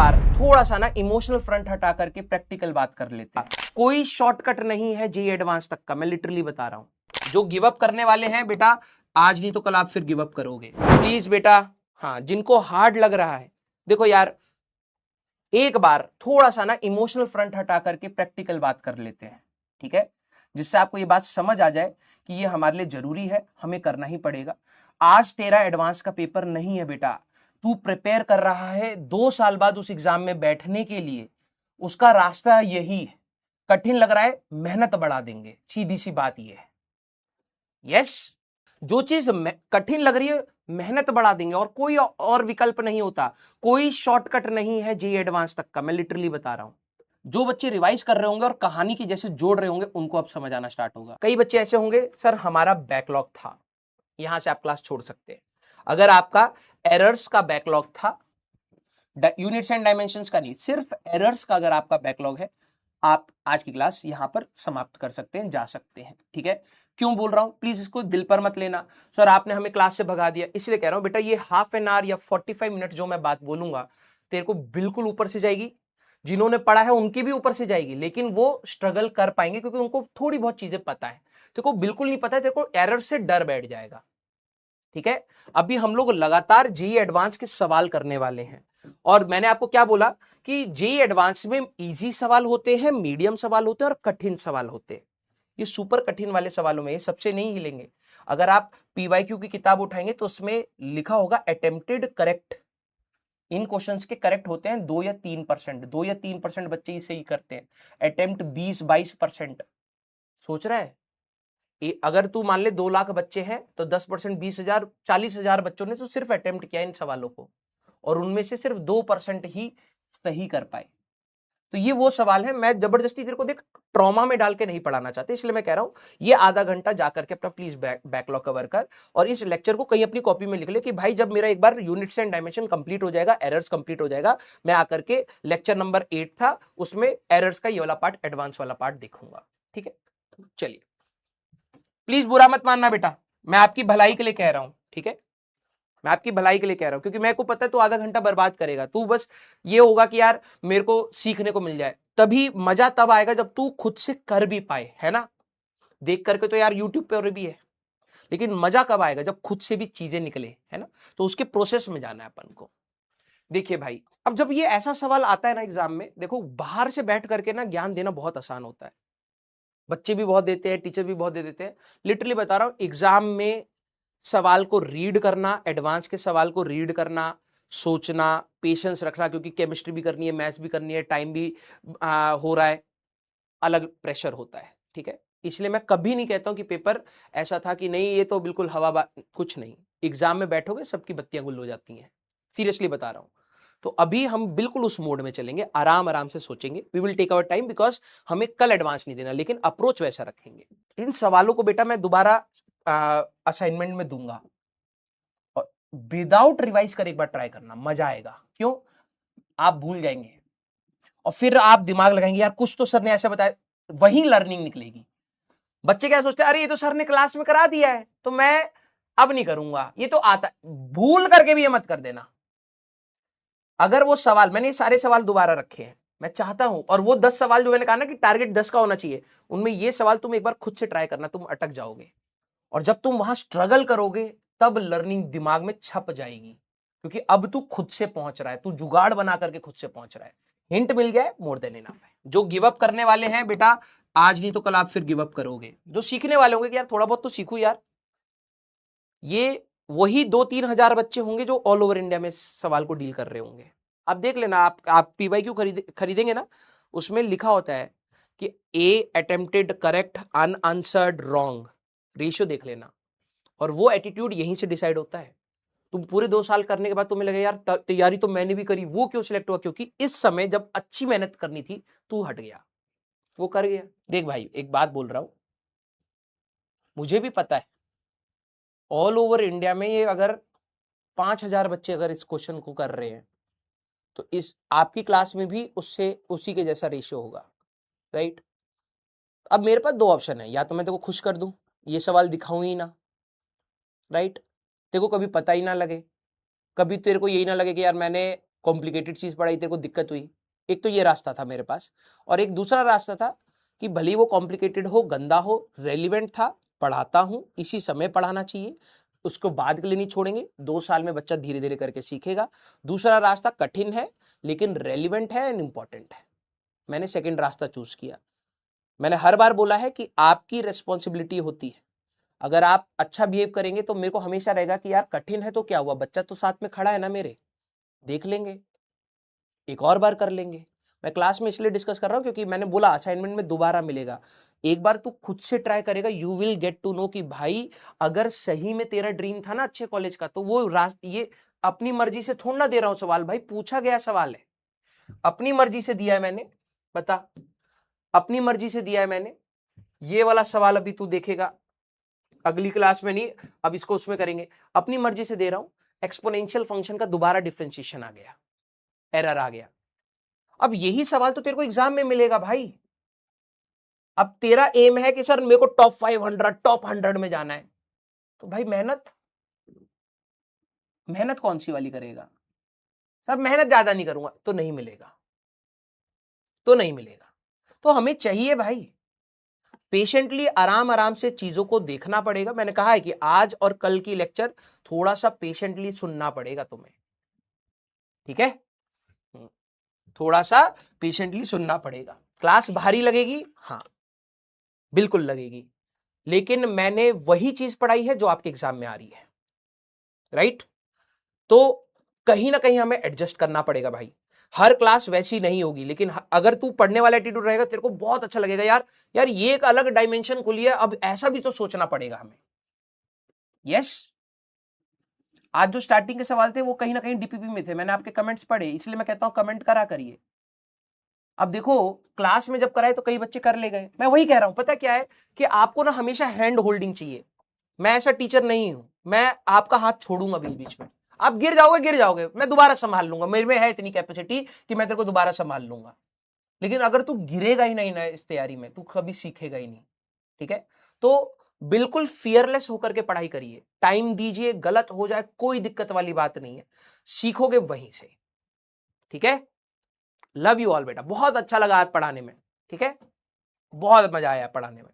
बार थोड़ा सा ना इमोशनल फ्रंट हटा करके प्रैक्टिकल बात कर लेते हैं। कोई शॉर्टकट नहीं है जेईई एडवांस तक का, मैं लिटरली बता रहा हूं। जो गिव अप करने वाले हैं बेटा, आज नहीं तो कल आप फिर गिव अप करोगे। प्लीज बेटा, हाँ, जिनको हार्ड लग रहा है, देखो यार, एक बार थोड़ा सा ना इमोशनल फ्रंट हटा करके प्रैक्टिकल बात कर लेते हैं, ठीक है, जिससे आपको ये बात समझ आ जाए कि ये हमारे लिए जरूरी है, हमें करना ही पड़ेगा। आज तेरा एडवांस का पेपर नहीं है बेटा, तू प्रिपेयर कर रहा है 2 साल बाद उस एग्जाम में बैठने के लिए। उसका रास्ता यही है। कठिन लग रहा है, मेहनत बढ़ा देंगे, सीधी सी बात ये है। यस, जो चीज कठिन लग रही है मेहनत बढ़ा देंगे, और कोई और विकल्प नहीं होता। कोई शॉर्टकट नहीं है जेईई एडवांस तक का, मैं लिटरली बता रहा हूं। जो बच्चे रिवाइज कर रहे होंगे और कहानी की जैसे जोड़ रहे होंगे, उनको अब समझ आना स्टार्ट होगा। कई बच्चे ऐसे होंगे, सर हमारा बैकलॉग था, यहां से आप क्लास छोड़ सकते हैं। अगर आपका एरर्स का बैकलॉग था, यूनिट्स एंड डायमेंशंस का नहीं, सिर्फ एरर्स का अगर आपका बैकलॉग है, आप आज की क्लास यहां पर समाप्त कर सकते हैं, जा सकते हैं, ठीक है। क्यों बोल रहा हूं, प्लीज इसको दिल पर मत लेना, सर आपने हमें क्लास से भगा दिया, इसलिए कह रहा हूं बेटा, ये हाफ एन आवर या 45 मिनट जो मैं बात बोलूंगा, तेरे को बिल्कुल ऊपर से जाएगी। जिन्होंने पढ़ा है उनकी भी ऊपर से जाएगी, लेकिन वो स्ट्रगल कर पाएंगे क्योंकि उनको थोड़ी बहुत चीजें पता है। तेरे को बिल्कुल नहीं पता है, तेरे को एरर से डर बैठ जाएगा, ठीक है। अभी हम लोग लगातार जेईई एडवांस के सवाल करने वाले हैं, और मैंने आपको क्या बोला कि जेईई एडवांस में इजी सवाल होते हैं, मीडियम सवाल होते हैं और कठिन सवाल होते हैं। ये सुपर कठिन वाले सवालों में ये सबसे नहीं हिलेंगे। अगर आप पीवाईक्यू की किताब उठाएंगे तो उसमें लिखा होगा अटेम्प्टेड करेक्ट, इन क्वेश्चंस के करेक्ट होते हैं 2 या 3%, 2 या 3% बच्चे ही सही करते हैं। अटेम्प्ट 20-22%। सोच रहा है, अगर तू मान ले 2 लाख बच्चे हैं तो 10%, 20,000, 40,000 बच्चों ने तो सिर्फ अटेम्प्ट किया इन सवालों को, और उनमें से सिर्फ 2% ही सही कर पाए। तो ये वो सवाल है, मैं जबरदस्ती तेरे को देख ट्रॉमा में डाल के नहीं पढ़ाना चाहते, इसलिए मैं कह रहा हूं ये आधा घंटा जाकर के अपना प्लीज बैकलॉग कवर कर, और इस लेक्चर को कहीं अपनी कॉपी में लिख ले कि भाई जब मेरा एक बार यूनिट्स एंड डायमेंशन कंप्लीट हो जाएगा, एरर्स कंप्लीट हो जाएगा, मैं आकर के लेक्चर नंबर 8 था उसमें एरर्स का ये वाला पार्ट, एडवांस वाला पार्ट देखूंगा, ठीक है। चलिए, प्लीज बुरा मत मानना बेटा, मैं आपकी भलाई के लिए कह रहा हूं, ठीक है, मैं आपकी भलाई के लिए कह रहा हूं, क्योंकि मेरे को पता है तू आधा घंटा बर्बाद करेगा, तू बस ये होगा कि यार मेरे को सीखने को मिल जाए। तभी मजा तब आएगा जब तू खुद से कर भी पाए, है ना। देख करके तो यार यूट्यूब पे और भी है, लेकिन मजा कब आएगा जब खुद से भी चीजें निकले, है ना। तो उसके प्रोसेस में जाना है अपन को। देखिए भाई, अब जब ये ऐसा सवाल आता है ना एग्जाम में, देखो बाहर से बैठ करके ना ज्ञान देना बहुत आसान होता है, बच्चे भी बहुत देते हैं, टीचर भी बहुत दे देते हैं। लिटरली बता रहा हूं, एग्जाम में सवाल को रीड करना, एडवांस के सवाल को रीड करना, सोचना, पेशेंस रखना, क्योंकि केमिस्ट्री भी करनी है, मैथ्स भी करनी है, टाइम भी हो रहा है, अलग प्रेशर होता है, ठीक है। इसलिए मैं कभी नहीं कहता हूं कि पेपर ऐसा था कि नहीं ये तो बिल्कुल कुछ नहीं। एग्जाम में बैठोगे सबकी बत्तियां गुल हो जाती हैं, सीरियसली बता रहा हूं। तो अभी हम बिल्कुल उस मोड में चलेंगे, आराम आराम से सोचेंगे, we will take our time, because हमें कल एडवांस नहीं देना, लेकिन अप्रोच वैसा रखेंगे। इन सवालों को बेटा मैं दोबारा असाइनमेंट में दूंगा, और विदाउट रिवाइज कर एक बार ट्राई करना, मजा आएगा। क्यों, आप भूल जाएंगे और फिर आप दिमाग लगाएंगे, यार कुछ तो सर ने ऐसा बताया, वही लर्निंग निकलेगी। बच्चे क्या सोचते हैं, अरे ये तो सर ने क्लास में करा दिया है तो मैं अब नहीं करूंगा, ये तो आता है। भूल करके भी ये मत कर देना। अगर वो सवाल, मैंने ये सारे सवाल दोबारा रखे हैं, मैं चाहता हूं, और वो 10 सवाल जो मैंने कहा ना कि टारगेट 10 का होना चाहिए, उनमें ये सवाल तुम एक बार खुद से ट्राई करना, तुम अटक जाओगे, और जब तुम वहां स्ट्रगल करोगे तब लर्निंग दिमाग में छप जाएगी, क्योंकि अब तू खुद से पहुंच रहा है, तू जुगाड़ बना करके खुद से पहुंच रहा है। हिंट मिल गया है, मोर देन इनफ है। जो गिव अप करने वाले हैं बेटा, आज नहीं तो कल आप फिर गिव अप करोगे। जो सीखने वाले होंगे कि यार थोड़ा बहुत तो सीखू यार, ये वही 2-3 हजार बच्चे होंगे जो ऑल ओवर इंडिया में सवाल को डील कर रहे होंगे। आप देख लेना, आप पीवाईक्यू खरीदेंगे ना, उसमें लिखा होता है कि a attempted correct, unanswered wrong, ratio देख लेना, और वो एटीट्यूड यहीं से डिसाइड होता है। तुम पूरे 2 साल करने के बाद तुम्हें लगे यार तैयारी तो मैंने भी करी, वो क्यों सिलेक्ट हुआ, क्योंकि इस समय जब अच्छी मेहनत करनी थी तू हट गया, वो कर गया। देख भाई, एक बात बोल रहा हूं, मुझे भी पता है ऑल ओवर इंडिया में ये अगर 5,000 बच्चे अगर इस क्वेश्चन को कर रहे हैं, तो इस आपकी क्लास में भी उससे उसी के जैसा रेशियो होगा, राइट। अब मेरे पास 2 ऑप्शन है, या तो मैं तेरे को खुश कर दूं, ये सवाल दिखाऊं ही ना, राइट, तेरे को कभी पता ही ना लगे, कभी तेरे को यही ना लगे कि यार मैंने कॉम्प्लिकेटेड चीज पढ़ाई, तेरे को दिक्कत हुई। एक तो ये रास्ता था मेरे पास, और एक दूसरा रास्ता था कि भले वो कॉम्प्लिकेटेड हो, गंदा हो, रेलिवेंट था, पढ़ाता हूं, इसी समय पढ़ाना चाहिए, उसको बाद के लिए नहीं छोड़ेंगे, 2 साल में बच्चा धीरे धीरे करके सीखेगा। दूसरा रास्ता कठिन है लेकिन रेलिवेंट है एंड इंपॉर्टेंट है। मैंने सेकंड रास्ता चूज किया। मैंने हर बार बोला है कि आपकी रिस्पॉन्सिबिलिटी होती है, अगर आप अच्छा बिहेव करेंगे तो मेरे को हमेशा रहेगा कि यार कठिन है तो क्या हुआ, बच्चा तो साथ में खड़ा है ना मेरे, देख लेंगे, एक और बार कर लेंगे। मैं क्लास में इसलिए डिस्कस कर रहा हूं क्योंकि मैंने बोला असाइनमेंट में दोबारा मिलेगा, एक बार तू खुद से ट्राई करेगा, you will get to know कि भाई अगर सही में तेरा ड्रीम था ना अच्छे कॉलेज का, तो वो ये अपनी मर्जी से थोड़ा ना दे रहा हूं सवाल, भाई पूछा गया सवाल है, अपनी मर्जी से दिया है मैंने, बता, अपनी मर्जी से दिया है मैंने। ये वाला सवाल अभी तू देखेगा, अगली क्लास में नहीं, अब इसको उसमें करेंगे, अपनी मर्जी से दे रहा हूं। एक्सपोनेंशियल फंक्शन का दोबारा डिफरेंशिएशन आ गया, एरर आ गया। अब यही सवाल तो तेरे को एग्जाम में मिलेगा भाई। अब तेरा एम है कि सर मेरे को टॉप 500 टॉप 100 में जाना है, तो भाई मेहनत मेहनत कौन सी वाली करेगा? सर मेहनत ज्यादा नहीं करूंगा, तो नहीं मिलेगा, तो नहीं मिलेगा। तो हमें चाहिए भाई पेशेंटली, आराम आराम से चीजों को देखना पड़ेगा। मैंने कहा है कि आज और कल की लेक्चर थोड़ा सा पेशेंटली सुनना पड़ेगा तुम्हें, ठीक है? थोड़ा सा पेशेंटली सुनना पड़ेगा। क्लास भारी लगेगी, हाँ बिल्कुल लगेगी, लेकिन मैंने वही चीज पढ़ाई है जो आपके एग्जाम में आ रही है, राइट? तो कहीं ना कहीं हमें एडजस्ट करना पड़ेगा भाई। हर क्लास वैसी नहीं होगी, लेकिन अगर तू पढ़ने वाला एटीट्यूड रहेगा, तेरे को बहुत अच्छा लगेगा, यार यार ये एक अलग डायमेंशन खुली है, अब ऐसा भी तो सोचना पड़ेगा हमें। यस, आज जो स्टार्टिंग के सवाल थे वो कहीं ना कहीं डीपीपी में थे, मैंने आपके कमेंट्स पढ़े, इसलिए मैं कहता हूं कमेंट करा करिए। अब देखो क्लास में जब कराए तो कई बच्चे कर ले गए, मैं वही कह रहा हूं, पता क्या है कि आपको ना हमेशा हैंड होल्डिंग चाहिए। मैं ऐसा टीचर नहीं हूं, मैं आपका हाथ छोड़ूंगा बीच बीच में, आप गिर जाओगे, मैं दोबारा संभाल लूंगा, मेरे में है इतनी कैपेसिटी कि मैं तेरे को दोबारा संभाल लूंगा। लेकिन अगर तू गिरेगा ही नहीं ना इस तैयारी में, तू कभी सीखेगा ही नहीं, ठीक है? तो बिल्कुल फियरलेस होकर के पढ़ाई करिए, टाइम दीजिए, गलत हो जाए कोई दिक्कत वाली बात नहीं है, सीखोगे वहीं से, ठीक है? लव यू ऑल बेटा, बहुत अच्छा लगा आज पढ़ाने में, ठीक है? बहुत मजा आया पढ़ाने में।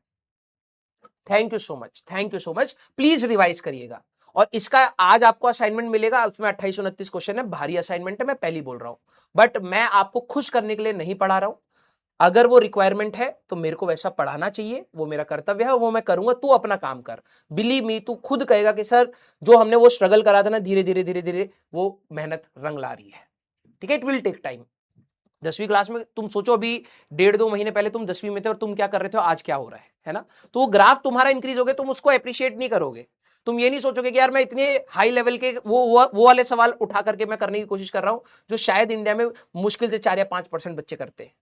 Thank you so much, thank you so much. Please revise करिएगा, और इसका आज आपको असाइनमेंट मिलेगा, उसमें 28-29 क्वेश्चन है, भारी असाइनमेंट है, मैं पहले बोल रहा हूं, बट मैं आपको खुश करने के लिए नहीं पढ़ा रहा हूं। अगर वो रिक्वायरमेंट है तो मेरे को वैसा पढ़ाना चाहिए, वो मेरा कर्तव्य है, वो मैं करूंगा, तू अपना काम कर। बिलीव मी, तू खुद कहेगा कि सर जो हमने वो स्ट्रगल करा था ना, धीरे धीरे धीरे धीरे वो मेहनत रंग ला रही है, ठीक है? It will take time. 10वीं क्लास में तुम सोचो, अभी 1.5-2 महीने पहले तुम 10वीं में थे और तुम क्या कर रहे थे, आज क्या हो रहा है ना? तो वो ग्राफ तुम्हारा इंक्रीज हो गया, तुम उसको अप्रिशिएट नहीं करोगे, तुम ये नहीं सोचोगे कि यार मैं इतने हाई लेवल के वो वाले सवाल उठा करके मैं करने की कोशिश कर रहा हूं जो शायद इंडिया में मुश्किल से 4 या 5% बच्चे करते हैं,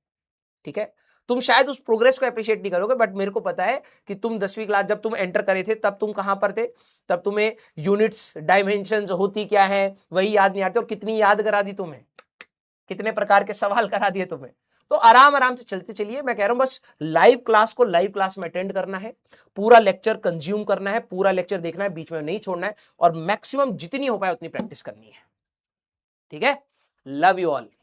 ठीक है? तुम शायद उस प्रोग्रेस को अप्रिशिएट नहीं करोगे, बट मेरे को पता है कि तुम 10वीं क्लास जब तुम एंटर करे थे तब तुम कहां पर थे, तब तुम्हें यूनिट्स डायमेंशंस होती क्या है वही याद नहीं आते, और कितनी याद करा दी तुम्हें, कितने प्रकार के सवाल करा दिए तुम्हें। तो आराम आराम से चलते चलिए, मैं कह रहा हूं बस लाइव क्लास को लाइव क्लास में अटेंड करना है, पूरा लेक्चर कंज्यूम करना है, पूरा लेक्चर देखना है, बीच में नहीं छोड़ना है, और मैक्सिमम जितनी हो पाए उतनी प्रैक्टिस करनी है, ठीक है? Love you all.